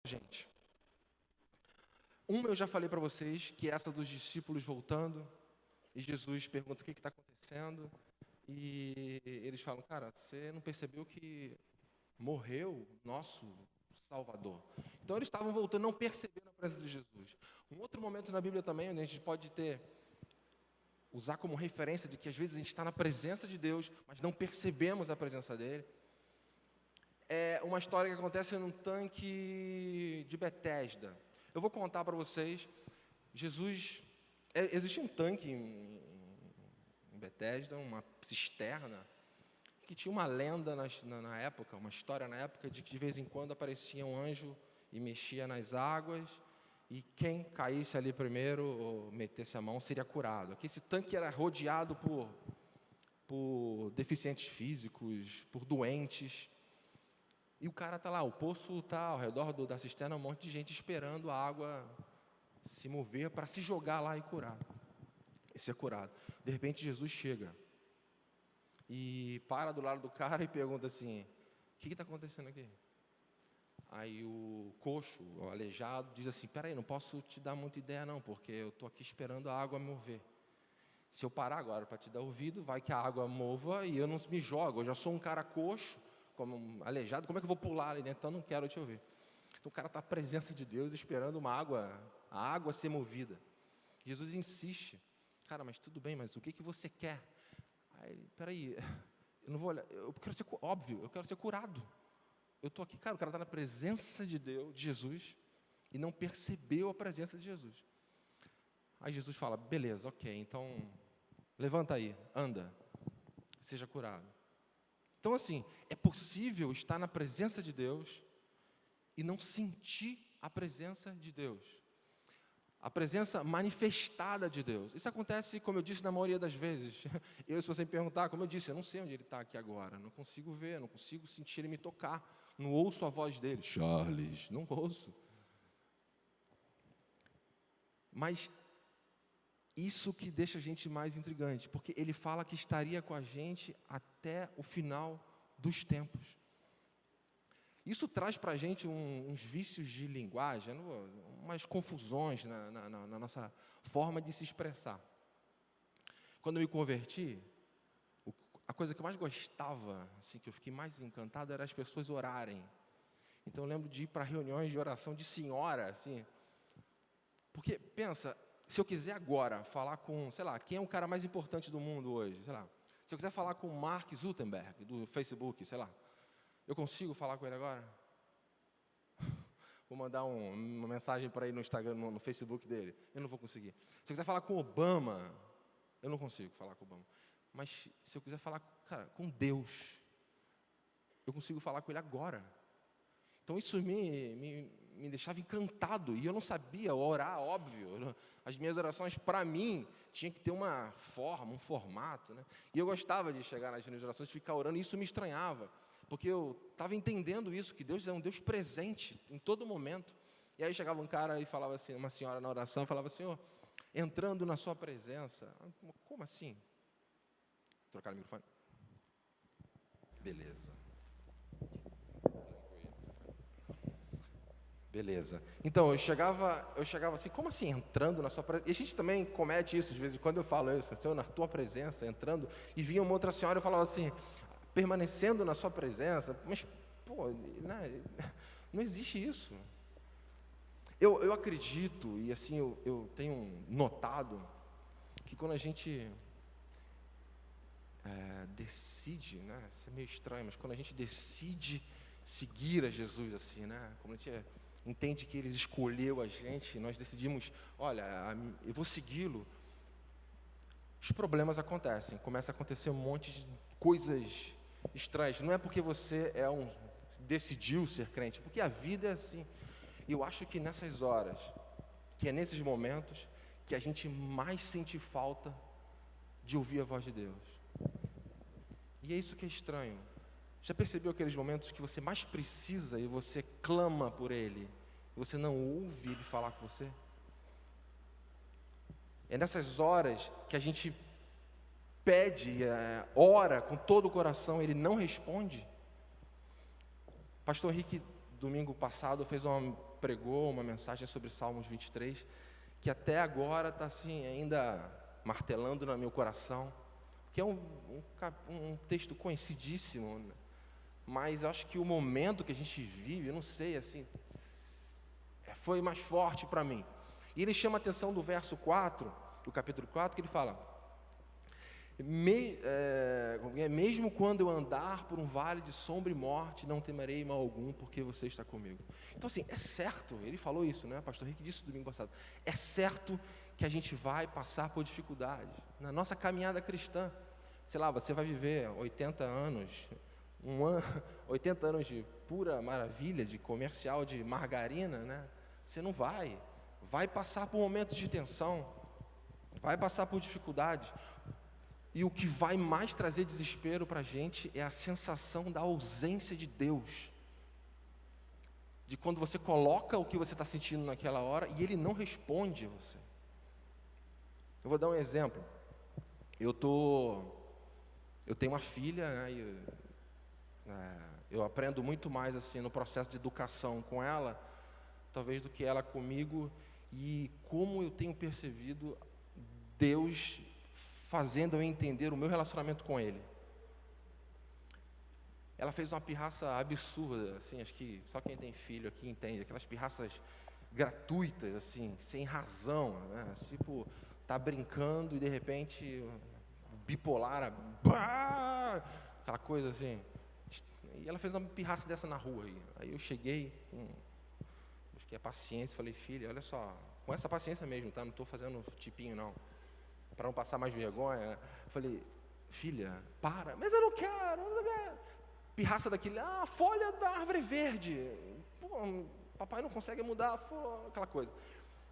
gente. Eu já falei para vocês, que é essa dos discípulos voltando, e Jesus pergunta o que está acontecendo, e eles falam, cara, você não percebeu que morreu nosso Salvador? Então eles estavam voltando, não percebendo a presença de Jesus. Um outro momento na Bíblia também, onde a gente pode usar como referência de que às vezes a gente está na presença de Deus, mas não percebemos a presença dele, é uma história que acontece num tanque de Betesda. Eu vou contar para vocês. Existia um tanque em Betesda, uma cisterna, que tinha uma lenda na época, uma história na época, de que de vez em quando aparecia um anjo e mexia nas águas, e quem caísse ali primeiro ou metesse a mão seria curado. Esse tanque era rodeado por deficientes físicos, por doentes. E o cara está lá, o poço está ao redor da cisterna, um monte de gente esperando a água se mover para se jogar lá e ser curado. De repente Jesus chega e para do lado do cara e pergunta assim, o que está acontecendo aqui? Aí o coxo, o aleijado, diz assim, peraí, não posso te dar muita ideia não, porque eu estou aqui esperando a água mover. Se eu parar agora para te dar ouvido, vai que a água mova e eu não me jogo, eu já sou um cara coxo, como um aleijado, como é que eu vou pular ali dentro? Então não quero te ouvir. Então o cara está na presença de Deus, esperando a água ser movida. Jesus insiste, cara, mas tudo bem, mas o que você quer? Aí ele, peraí, eu não vou olhar, eu quero ser, óbvio, eu quero ser curado. Eu estou aqui, cara, o cara está na presença de Deus, de Jesus, e não percebeu a presença de Jesus. Aí Jesus fala, beleza, ok, então levanta aí, anda, seja curado. Então assim, é possível estar na presença de Deus e não sentir a presença de Deus. A presença manifestada de Deus. Isso acontece, como eu disse, na maioria das vezes. Se você me perguntar, como eu disse, eu não sei onde ele está aqui agora. Não consigo ver, não consigo sentir ele me tocar. Não ouço a voz dele. Charles, não ouço. Mas isso que deixa a gente mais intrigante, porque ele fala que estaria com a gente até o final dos tempos. Isso traz para a gente uns vícios de linguagem, umas confusões na nossa forma de se expressar. Quando eu me converti, a coisa que eu mais gostava, assim, que eu fiquei mais encantado, era as pessoas orarem. Então eu lembro de ir para reuniões de oração de senhora, assim, porque, pensa, se eu quiser agora falar com, sei lá, quem é o cara mais importante do mundo hoje, sei lá, se eu quiser falar com o Mark Zuckerberg, do Facebook, sei lá, eu consigo falar com ele agora? Vou mandar uma mensagem para ele no Instagram, no Facebook dele. Eu não vou conseguir. Se eu quiser falar com Obama, eu não consigo falar com Obama. Mas se eu quiser falar, cara, com Deus, eu consigo falar com ele agora. Então isso me deixava encantado. E eu não sabia orar, óbvio. As minhas orações, para mim, tinha que ter uma forma, um formato, né? E eu gostava de chegar nas minhas orações e ficar orando, e isso me estranhava. Porque eu estava entendendo isso, que Deus é um Deus presente em todo momento. E aí chegava um cara e falava assim, uma senhora na oração, falava, Senhor, entrando na sua presença. Como assim? Trocar o microfone? Beleza. Então, eu chegava assim, como assim, entrando na sua presença? E a gente também comete isso, de vez em quando eu falo isso, Senhor, na tua presença, entrando, e vinha uma outra senhora e falava assim, permanecendo na sua presença, mas, pô, né, não existe isso. Eu acredito, e assim, eu tenho notado, que quando a gente decide, né, isso é meio estranho, mas quando a gente decide seguir a Jesus, assim, né, quando a gente entende que Ele escolheu a gente, nós decidimos, olha, eu vou segui-lo, os problemas acontecem, começa a acontecer um monte de coisas estranhas. Não é porque você decidiu ser crente, porque a vida é assim. E eu acho que nessas horas, que é nesses momentos, que a gente mais sente falta de ouvir a voz de Deus. E é isso que é estranho. Já percebeu aqueles momentos que você mais precisa e você clama por Ele, e você não ouve Ele falar com você? É nessas horas que a gente pede, ora com todo o coração, Ele não responde. Pastor Henrique domingo passado, pregou uma mensagem sobre Salmos 23, que até agora está assim, ainda martelando no meu coração, que é um texto conhecidíssimo, né? Mas acho que o momento que a gente vive, eu não sei, assim, foi mais forte para mim. E ele chama a atenção do verso 4, do capítulo 4, que ele fala: mesmo quando eu andar por um vale de sombra e morte, não temerei mal algum, porque você está comigo. Então assim, é certo, ele falou isso, né? Pastor Rick disse domingo passado, é certo que a gente vai passar por dificuldades na nossa caminhada cristã. Sei lá, você vai viver 80 anos, 80 anos de pura maravilha, de comercial de margarina, né? Você não vai passar por momentos de tensão, vai passar por dificuldades. E o que vai mais trazer desespero para a gente é a sensação da ausência de Deus. De quando você coloca o que você está sentindo naquela hora e Ele não responde a você. Eu vou dar um exemplo. Eu tenho uma filha, né, eu aprendo muito mais assim no processo de educação com ela, talvez do que ela comigo, e como eu tenho percebido Deus fazendo eu entender o meu relacionamento com Ele. Ela fez uma pirraça absurda, assim, acho que só quem tem filho aqui entende, aquelas pirraças gratuitas, assim, sem razão, né? Tipo, tá brincando e de repente bipolar, aquela coisa assim. E ela fez uma pirraça dessa na rua. Aí eu cheguei, busquei a paciência, falei: filha, olha só, com essa paciência mesmo, tá? Não estou fazendo tipinho não, para não passar mais vergonha. Eu falei: filha, para. Mas eu não quero, pirraça daquele, folha da árvore verde. Pô, papai não consegue mudar, aquela coisa.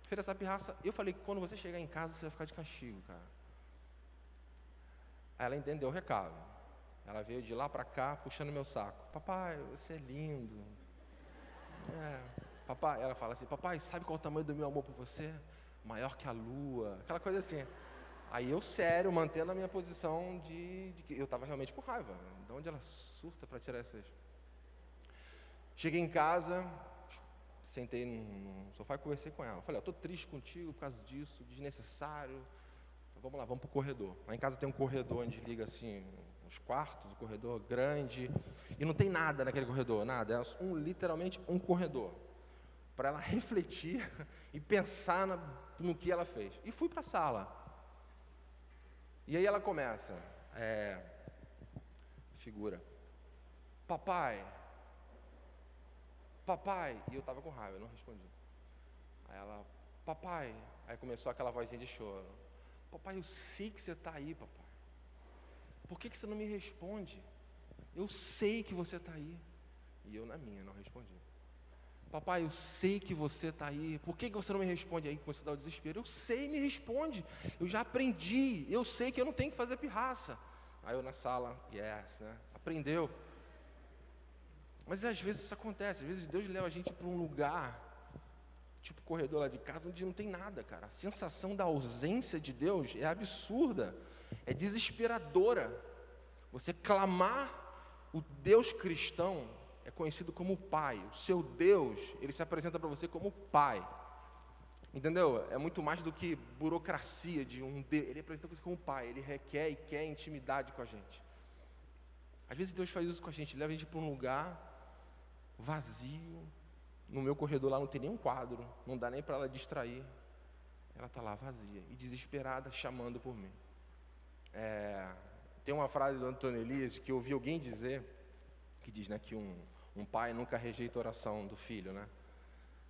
Fez essa pirraça. Eu falei: quando você chegar em casa, você vai ficar de castigo, cara. Aí ela entendeu o recado. Ela veio de lá para cá, puxando meu saco. Papai, você é lindo. Papai, ela fala assim: papai, sabe qual é o tamanho do meu amor por você? Maior que a lua. Aquela coisa assim. Aí eu, sério, mantendo a minha posição de que eu estava realmente com raiva. De onde ela surta para tirar essas... Cheguei em casa, sentei no sofá e conversei com ela. Falei: estou triste contigo por causa disso, desnecessário. Vamos lá, vamos para o corredor. Lá em casa tem um corredor onde liga assim, os quartos, um corredor grande. E não tem nada naquele corredor, nada. É literalmente um corredor. Para ela refletir e pensar no que ela fez. E fui para a sala. E aí ela começa, figura: papai, e eu estava com raiva, eu não respondi. Aí ela: papai, aí começou aquela vozinha de choro: papai, eu sei que você está aí, papai, por que você não me responde? Eu sei que você está aí. E eu na minha, não respondi. Papai, eu sei que você está aí, por que você não me responde? Aí começou a dar o desespero: eu sei, me responde, eu já aprendi, eu sei que eu não tenho que fazer pirraça. Aí eu na sala, né? Aprendeu. Mas às vezes isso acontece, às vezes Deus leva a gente para um lugar, tipo corredor lá de casa, onde não tem nada, cara. A sensação da ausência de Deus é absurda, é desesperadora. Você clamar o Deus cristão é conhecido como Pai. O seu Deus, Ele se apresenta para você como Pai. Entendeu? É muito mais do que burocracia de um Deus. Ele apresenta você como Pai. Ele requer e quer intimidade com a gente. Às vezes Deus faz isso com a gente, leva a gente para um lugar vazio. No meu corredor lá não tem nenhum quadro, não dá nem para ela distrair. Ela está lá vazia e desesperada, chamando por mim. Tem uma frase do Antônio Elias que eu ouvi alguém dizer, que diz, né, que um pai nunca rejeita a oração do filho, né?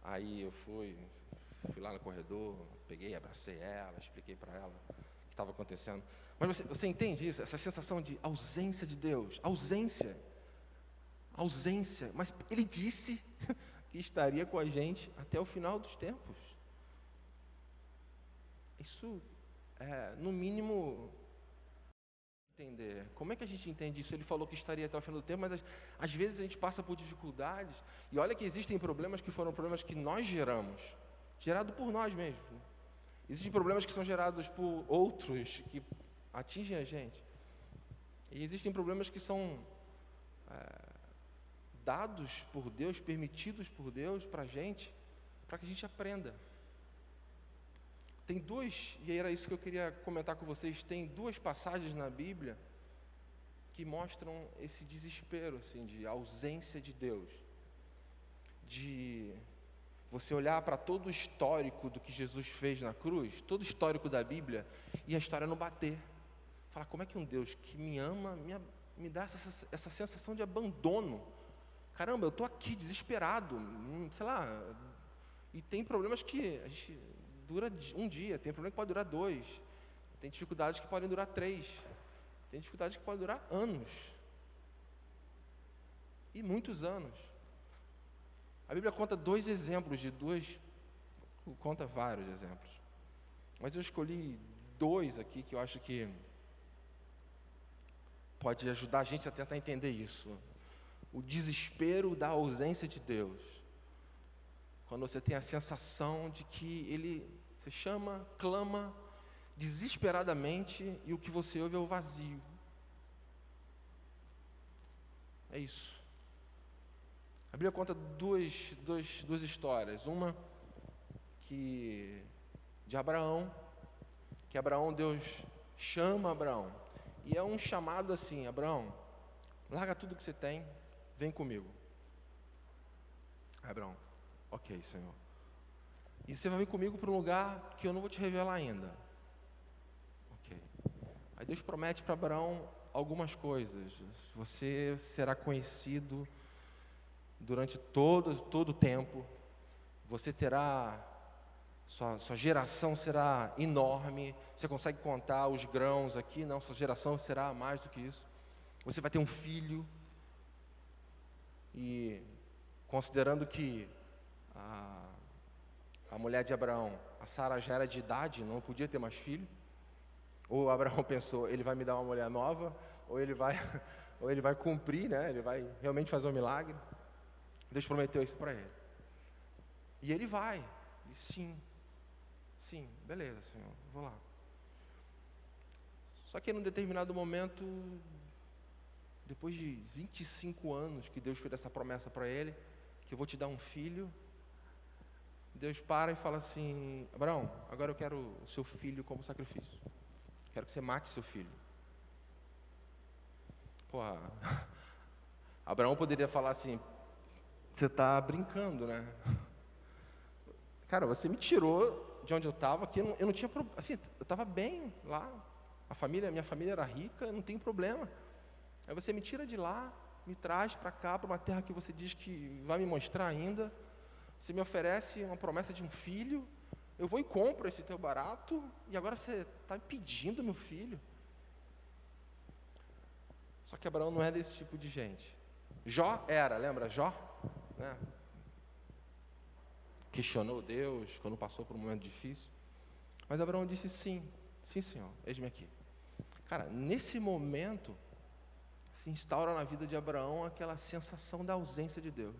Aí eu fui lá no corredor, peguei, abracei ela, expliquei para ela o que estava acontecendo. Mas você entende isso? Essa sensação de ausência de Deus, ausência. Mas Ele disse que estaria com a gente até o final dos tempos. Isso no mínimo, entender. Como é que a gente entende isso? Ele falou que estaria até o final do tempo, mas às vezes a gente passa por dificuldades, e olha que existem problemas que foram problemas que nós geramos, gerado por nós mesmos. Existem problemas que são gerados por outros, que atingem a gente. E existem problemas que são dados por Deus, permitidos por Deus para que a gente aprenda. Tem duas, e era isso que eu queria comentar com vocês, tem duas passagens na Bíblia que mostram esse desespero, assim, de ausência de Deus. De você olhar para todo o histórico do que Jesus fez na cruz, todo o histórico da Bíblia, e a história não bater. Falar, como é que um Deus que me ama, me dá essa sensação de abandono? Caramba, eu estou aqui desesperado, sei lá, e tem problemas que a gente dura um dia, tem problema que pode durar 2, tem dificuldades que podem durar 3, tem dificuldades que podem durar anos, e muitos anos. A Bíblia conta conta vários exemplos, mas eu escolhi 2 aqui que eu acho que pode ajudar a gente a tentar entender isso. O desespero da ausência de Deus. Quando você tem a sensação de que você chama, clama desesperadamente e o que você ouve é o vazio. É isso. A Bíblia conta duas histórias. Uma de Abraão, que Deus chama Abraão. E é um chamado assim, Abraão, larga tudo que você tem, vem comigo. Abraão, ok, Senhor. E você vai vir comigo para um lugar que eu não vou te revelar ainda. Ok. Aí Deus promete para Abraão algumas coisas. Você será conhecido durante todo o tempo. Você terá, sua geração será enorme. Você consegue contar os grãos aqui? Não, sua geração será mais do que isso. Você vai ter um filho. E considerando que a mulher de Abraão, a Sara, já era de idade, não podia ter mais filho, ou Abraão pensou, ele vai me dar uma mulher nova, ou ele vai cumprir, né? Ele vai realmente fazer um milagre. Deus prometeu isso para ele. E ele vai. E sim, beleza, Senhor, vou lá. Só que num determinado momento, depois de 25 anos que Deus fez essa promessa para ele, que eu vou te dar um filho, Deus para e fala assim, Abraão, agora eu quero o seu filho como sacrifício. Quero que você mate seu filho. Pô, Abraão poderia falar assim, você está brincando, né? Cara, você me tirou de onde eu estava, que eu não tinha problema, assim, eu estava bem lá, minha família era rica, não tem problema. Aí você me tira de lá, me traz para cá, para uma terra que você diz que vai me mostrar ainda. Você me oferece uma promessa de um filho, eu vou e compro esse teu barato, e agora você está me pedindo meu filho. Só que Abraão não é desse tipo de gente. Jó era, lembra Jó? Né? Questionou Deus quando passou por um momento difícil. Mas Abraão disse sim, Senhor, eis-me aqui. Cara, nesse momento se instaura na vida de Abraão aquela sensação da ausência de Deus,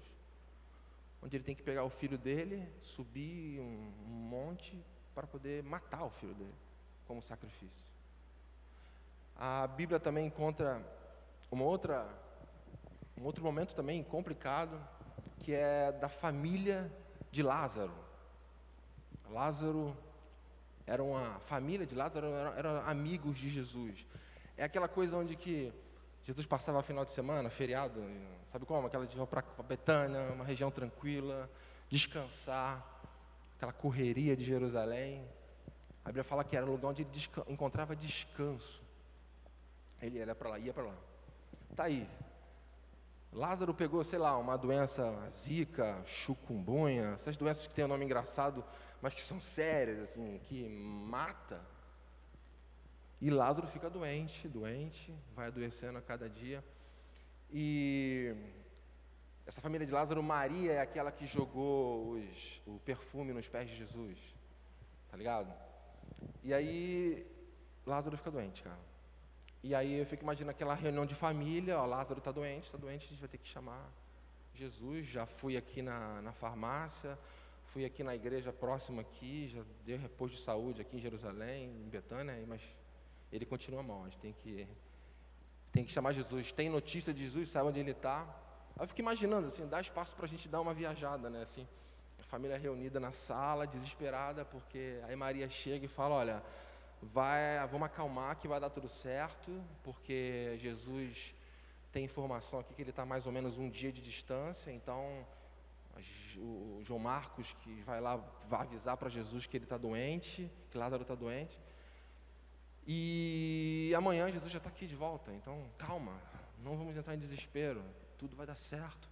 onde ele tem que pegar o filho dele, subir um monte para poder matar o filho dele como sacrifício. A Bíblia também encontra um outro momento também complicado, que é da família de Lázaro. A família de Lázaro eram amigos de Jesus. É aquela coisa onde que Jesus passava final de semana, feriado, sabe como? Aquela de ir para Betânia, uma região tranquila, descansar, aquela correria de Jerusalém. A Bíblia fala que era o lugar onde ele encontrava descanso. Ele ia para lá. Tá aí. Lázaro pegou, sei lá, uma doença, zika, chikungunya, essas doenças que têm um nome engraçado, mas que são sérias, assim, que mata. E Lázaro fica doente, vai adoecendo a cada dia. E essa família de Lázaro, Maria é aquela que jogou o perfume nos pés de Jesus, tá ligado? E aí Lázaro fica doente, cara. E aí eu fico imaginando aquela reunião de família, ó, Lázaro está doente, a gente vai ter que chamar Jesus. Já fui aqui na farmácia, fui aqui na igreja próxima aqui, já dei repouso de saúde aqui em Jerusalém, em Betânia, mas ele continua mal, a gente tem que chamar Jesus. Tem notícia de Jesus, sabe onde ele está? Aí eu fico imaginando, assim, dá espaço para a gente dar uma viajada, né? Assim, a família reunida na sala, desesperada, porque aí Maria chega e fala, olha, vamos acalmar que vai dar tudo certo, porque Jesus tem informação aqui que ele está mais ou menos um dia de distância, então o João Marcos, que vai lá, vai avisar para Jesus que ele está doente, que Lázaro está doente, e amanhã Jesus já está aqui de volta, então calma, não vamos entrar em desespero, tudo vai dar certo.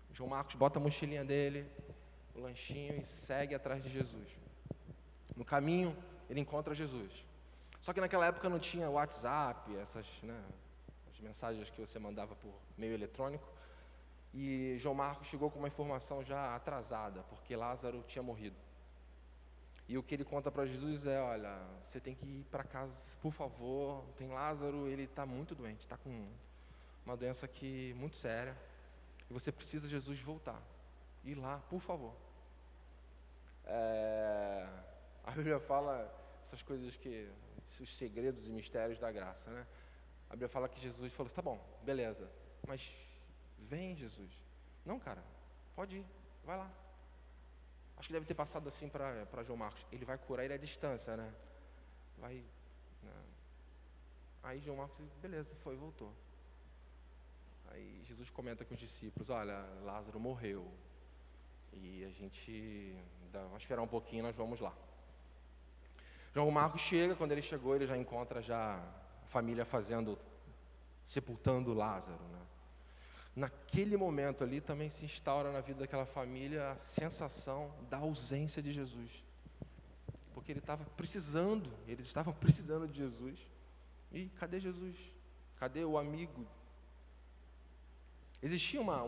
O João Marcos bota a mochilinha dele, o lanchinho e segue atrás de Jesus. No caminho, ele encontra Jesus. Só que naquela época não tinha WhatsApp, essas, né, as mensagens que você mandava por meio eletrônico. E João Marcos chegou com uma informação já atrasada, porque Lázaro tinha morrido. E o que ele conta para Jesus é, olha, você tem que ir para casa, por favor, tem Lázaro, ele está muito doente, está com uma doença aqui muito séria, e você precisa, Jesus, voltar. Ir lá, por favor. A Bíblia fala essas coisas os segredos e mistérios da graça, né? A Bíblia fala que Jesus falou, tá bom, beleza, mas vem, Jesus. Não, cara, pode ir, vai lá. Acho que deve ter passado assim para João Marcos. Ele vai curar ele à distância, né? Vai. Né? Aí João Marcos, beleza, foi, voltou. Aí Jesus comenta com os discípulos, olha, Lázaro morreu. E a gente vai esperar um pouquinho, nós vamos lá. João Marcos chega, quando ele chegou, ele já encontra a família sepultando Lázaro, né? Naquele momento ali também se instaura na vida daquela família a sensação da ausência de Jesus. Porque eles estavam precisando de Jesus. E cadê Jesus? Cadê o amigo? Existia uma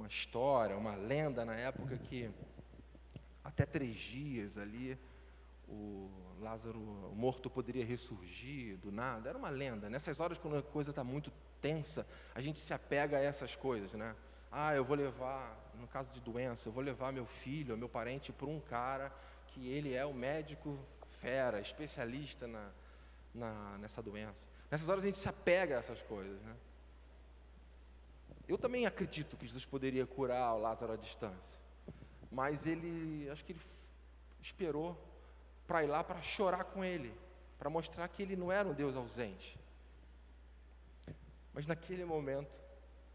história, uma lenda na época que até 3 dias ali o Lázaro, o morto, poderia ressurgir do nada. Era uma lenda. Nessas horas, quando a coisa está muito tensa, a gente se apega a essas coisas, né? Eu vou levar, no caso de doença, eu vou levar meu filho, meu parente, para um cara que ele é o médico fera, especialista nessa doença. Nessas horas a gente se apega a essas coisas, né? Eu também acredito que Jesus poderia curar o Lázaro à distância, mas acho que ele esperou para ir lá para chorar com ele, para mostrar que ele não era um Deus ausente. Mas naquele momento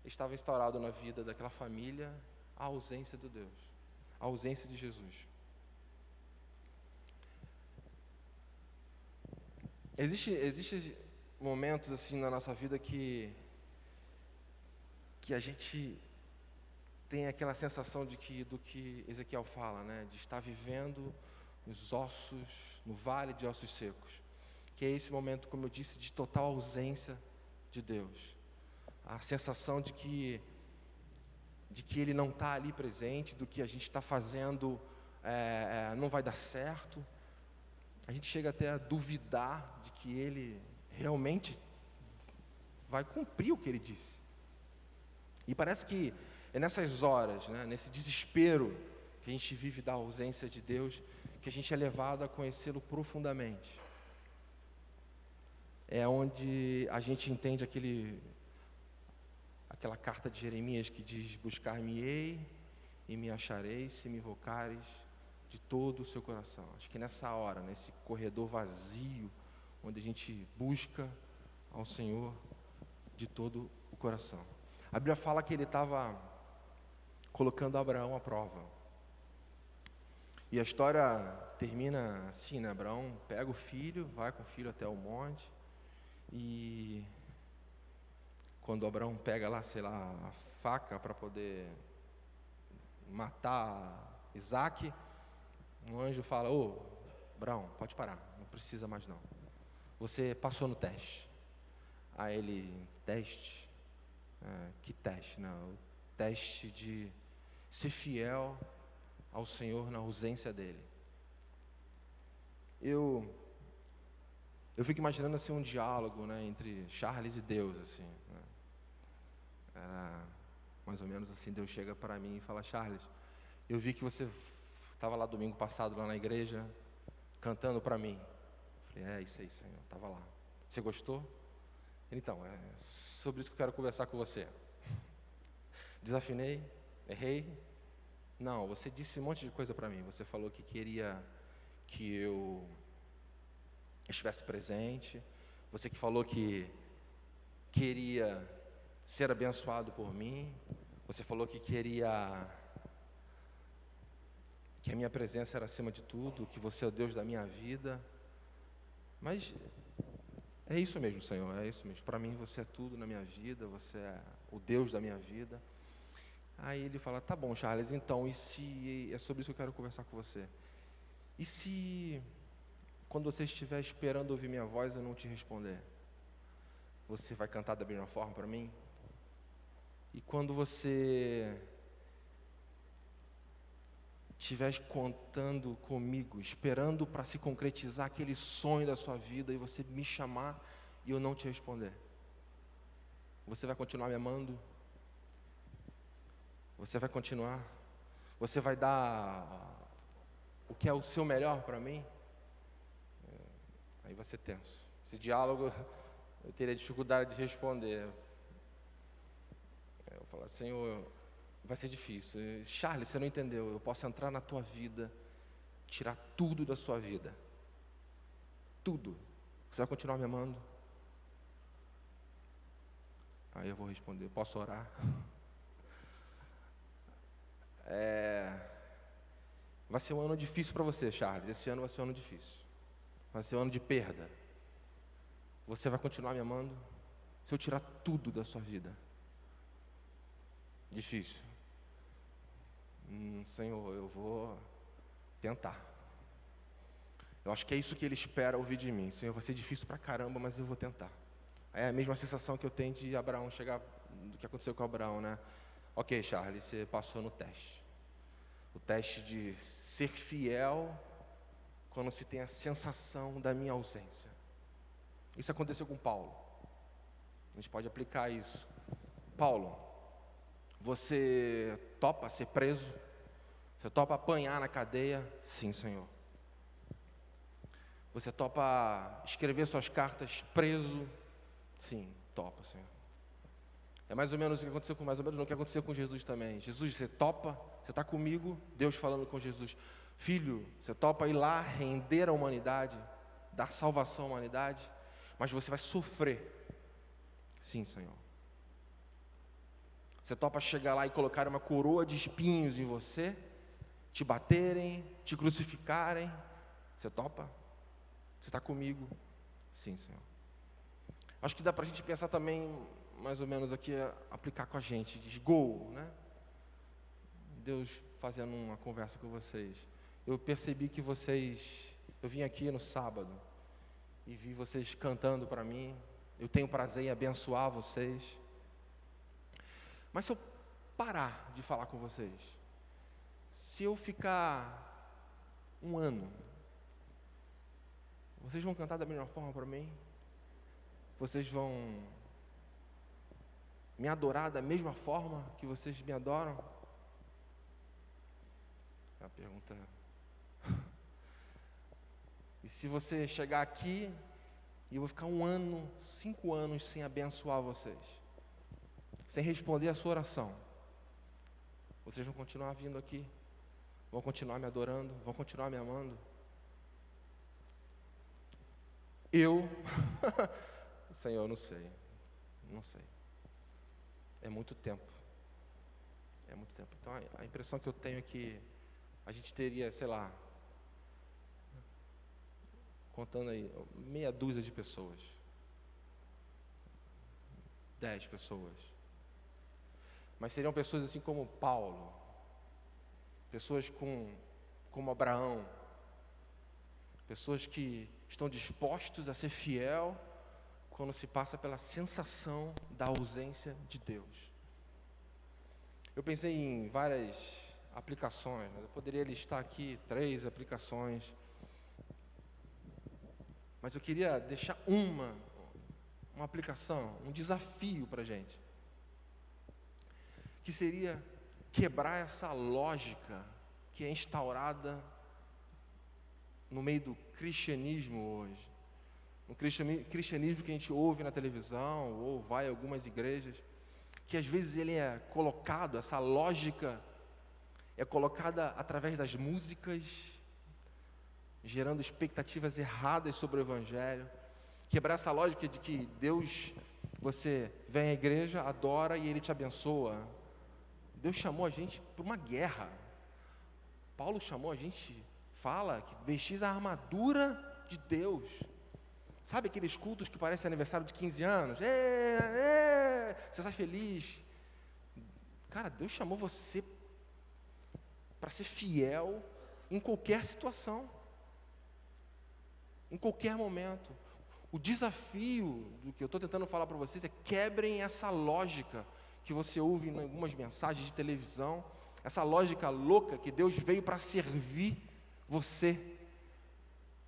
estava instaurado na vida daquela família a ausência de Deus, a ausência de Jesus. Existem momentos assim na nossa vida que a gente tem aquela sensação do que Ezequiel fala, né? De estar vivendo no vale de ossos secos, que é esse momento, como eu disse, de total ausência de Deus, a sensação de que Ele não está ali presente, do que a gente está fazendo não vai dar certo. A gente chega até a duvidar de que Ele realmente vai cumprir o que Ele disse. E parece que é nessas horas, né, nesse desespero que a gente vive da ausência de Deus, que a gente é levado a conhecê-lo profundamente. É onde a gente entende aquela carta de Jeremias que diz, buscar-me-ei e me achareis se me invocares de todo o seu coração. Acho que nessa hora, nesse corredor vazio, onde a gente busca ao Senhor de todo o coração. A Bíblia fala que ele estava colocando Abraão à prova. E a história termina assim, né? Abraão pega o filho, vai com o filho até o monte, e quando Abraão pega lá, a faca para poder matar Isaac, um anjo fala, Abraão, pode parar, não precisa mais não. Você passou no teste. Aí ele, teste? Que teste? Não, o teste de ser fiel ao Senhor na ausência dEle. Eu fico imaginando assim um diálogo, né, entre Charles e Deus, assim, né? Era mais ou menos assim, Deus chega para mim e fala, Charles, eu vi que você estava lá domingo passado, lá na igreja, cantando para mim. Eu falei, isso aí, Senhor, estava lá. Você gostou? Então, é sobre isso que eu quero conversar com você. Desafinei? Errei? Não, você disse um monte de coisa para mim. Você falou que queria que eu estivesse presente. Você que falou que queria ser abençoado por mim. Você falou que queria que a minha presença era acima de tudo, que você é o Deus da minha vida. Mas é isso mesmo, Senhor, é isso mesmo. Para mim você é tudo na minha vida, você é o Deus da minha vida. Aí ele fala, tá bom, Charles, então, e se, é sobre isso que eu quero conversar com você. E se, quando você estiver esperando ouvir minha voz, eu não te responder? Você vai cantar da mesma forma para mim? E quando você estiver contando comigo, esperando para se concretizar aquele sonho da sua vida, e você me chamar e eu não te responder, você vai continuar me amando? Você vai continuar? Você vai dar o que é o seu melhor para mim? Aí vai ser tenso. Esse diálogo eu teria dificuldade de responder. Eu falo, Senhor, vai ser difícil. Charles, você não entendeu. Eu posso entrar na tua vida, tirar tudo da sua vida. Tudo. Você vai continuar me amando? Aí eu vou responder, posso orar? Vai ser um ano difícil para você, Charles. Esse ano vai ser um ano difícil. Vai ser um ano de perda. Você vai continuar me amando? Se eu tirar tudo da sua vida? Difícil. Senhor, eu vou tentar. Eu acho que é isso que Ele espera ouvir de mim. Senhor, vai ser difícil pra caramba, mas eu vou tentar. É a mesma sensação que eu tenho de Abraão chegar, do que aconteceu com Abraão, né? Ok, Charles, você passou no teste. O teste de ser fiel quando se tem a sensação da minha ausência. Isso aconteceu com Paulo. A gente pode aplicar isso. Paulo, você topa ser preso? Você topa apanhar na cadeia? Sim, Senhor. Você topa escrever suas cartas preso? Sim, topa, Senhor. É mais ou menos o que aconteceu com, mais ou menos o que aconteceu com Jesus também. Jesus, você topa? Você está comigo? Deus falando com Jesus. Filho, você topa ir lá render a humanidade, dar salvação à humanidade, mas você vai sofrer. Sim, Senhor. Você topa chegar lá e colocar uma coroa de espinhos em você, te baterem, te crucificarem? Você topa? Você está comigo? Sim, Senhor. Acho que dá para a gente pensar também, mais ou menos aqui, aplicar com a gente. Diz, go, né? Deus fazendo uma conversa com vocês. Eu percebi que vocês, eu vim aqui no sábado e vi vocês cantando para mim. Eu tenho prazer em abençoar vocês. Mas se eu parar de falar com vocês, se eu ficar um ano, vocês vão cantar da mesma forma para mim? Vocês vão me adorar da mesma forma que vocês me adoram? É a pergunta. E se você chegar aqui e eu vou ficar 1 ano, 5 anos sem abençoar vocês, sem responder a sua oração, vocês vão continuar vindo aqui? Vão continuar me adorando? Vão continuar me amando? Eu, Senhor, não sei. É muito tempo. Então a impressão que eu tenho é que a gente teria, sei lá, contando aí, meia dúzia de pessoas. 10 pessoas. Mas seriam pessoas assim como Paulo, pessoas como Abraão, pessoas que estão dispostos a ser fiel quando se passa pela sensação da ausência de Deus. Eu pensei em várias aplicações, eu poderia listar aqui 3 aplicações, mas eu queria deixar uma aplicação, um desafio para a gente, que seria quebrar essa lógica que é instaurada no meio do cristianismo hoje, no cristianismo que a gente ouve na televisão, ou vai a algumas igrejas, que às vezes ele é colocado, essa lógica é colocada através das músicas, gerando expectativas erradas sobre o Evangelho, quebrar essa lógica de que Deus, você vem à igreja, adora e Ele te abençoa. Deus chamou a gente para uma guerra. Paulo chamou a gente, fala que vestis a armadura de Deus. Sabe aqueles cultos que parecem aniversário de 15 anos? Você sai feliz. Cara, Deus chamou você para ser fiel em qualquer situação, em qualquer momento. O desafio do que eu estou tentando falar para vocês é quebrem essa lógica que você ouve em algumas mensagens de televisão, essa lógica louca que Deus veio para servir você,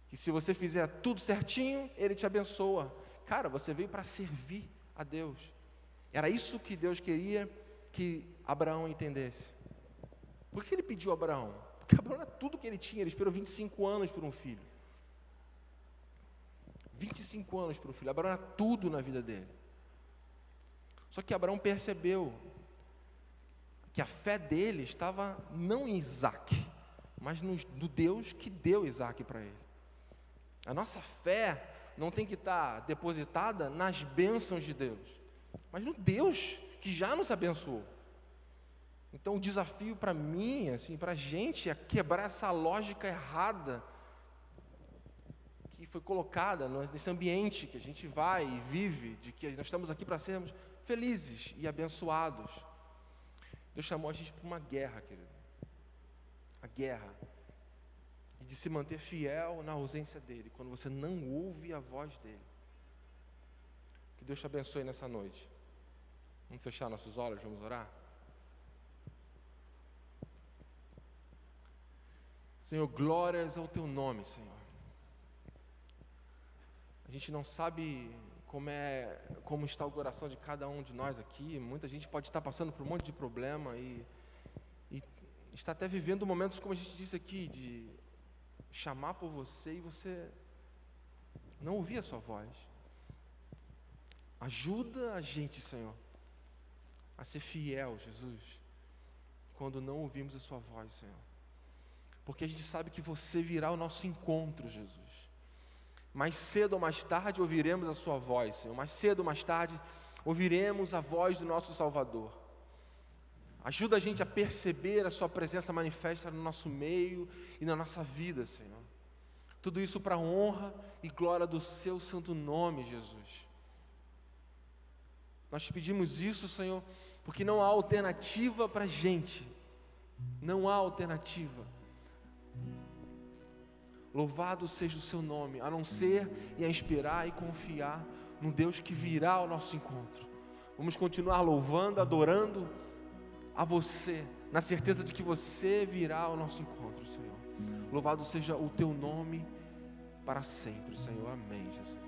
que se você fizer tudo certinho, Ele te abençoa. Cara, você veio para servir a Deus. Era isso que Deus queria que Abraão entendesse. Por que Ele pediu a Abraão? Porque Abraão era tudo que ele tinha, ele esperou 25 anos por um filho. 25 anos para o filho, Abraão era tudo na vida dele. Só que Abraão percebeu que a fé dele estava não em Isaac, mas no Deus que deu Isaac para ele. A nossa fé não tem que estar depositada nas bênçãos de Deus, mas no Deus que já nos abençoou. Então o desafio para mim, assim, para a gente, é quebrar essa lógica errada que foi colocada nesse ambiente que a gente vai e vive, de que nós estamos aqui para sermos felizes e abençoados. Deus chamou a gente para uma guerra, querido. A guerra. E de se manter fiel na ausência dEle, quando você não ouve a voz dEle. Que Deus te abençoe nessa noite. Vamos fechar nossos olhos, vamos orar? Senhor, glórias ao Teu nome, Senhor. A gente não sabe como está o coração de cada um de nós aqui. Muita gente pode estar passando por um monte de problema e está até vivendo momentos, como a gente disse aqui, de chamar por você e você não ouvir a sua voz. Ajuda a gente, Senhor, a ser fiel, Jesus, quando não ouvimos a sua voz, Senhor. Porque a gente sabe que você virá ao nosso encontro, Jesus. Mais cedo ou mais tarde ouviremos a sua voz, Senhor. Mais cedo ou mais tarde ouviremos a voz do nosso Salvador. Ajuda a gente a perceber a sua presença manifesta no nosso meio e na nossa vida, Senhor. Tudo isso para a honra e glória do seu santo nome, Jesus. Nós te pedimos isso, Senhor, porque não há alternativa para a gente. Não há alternativa. Louvado seja o seu nome, a não ser e a esperar e confiar no Deus que virá ao nosso encontro. Vamos continuar louvando, adorando a você, na certeza de que você virá ao nosso encontro, Senhor. Louvado seja o teu nome para sempre, Senhor. Amém, Jesus.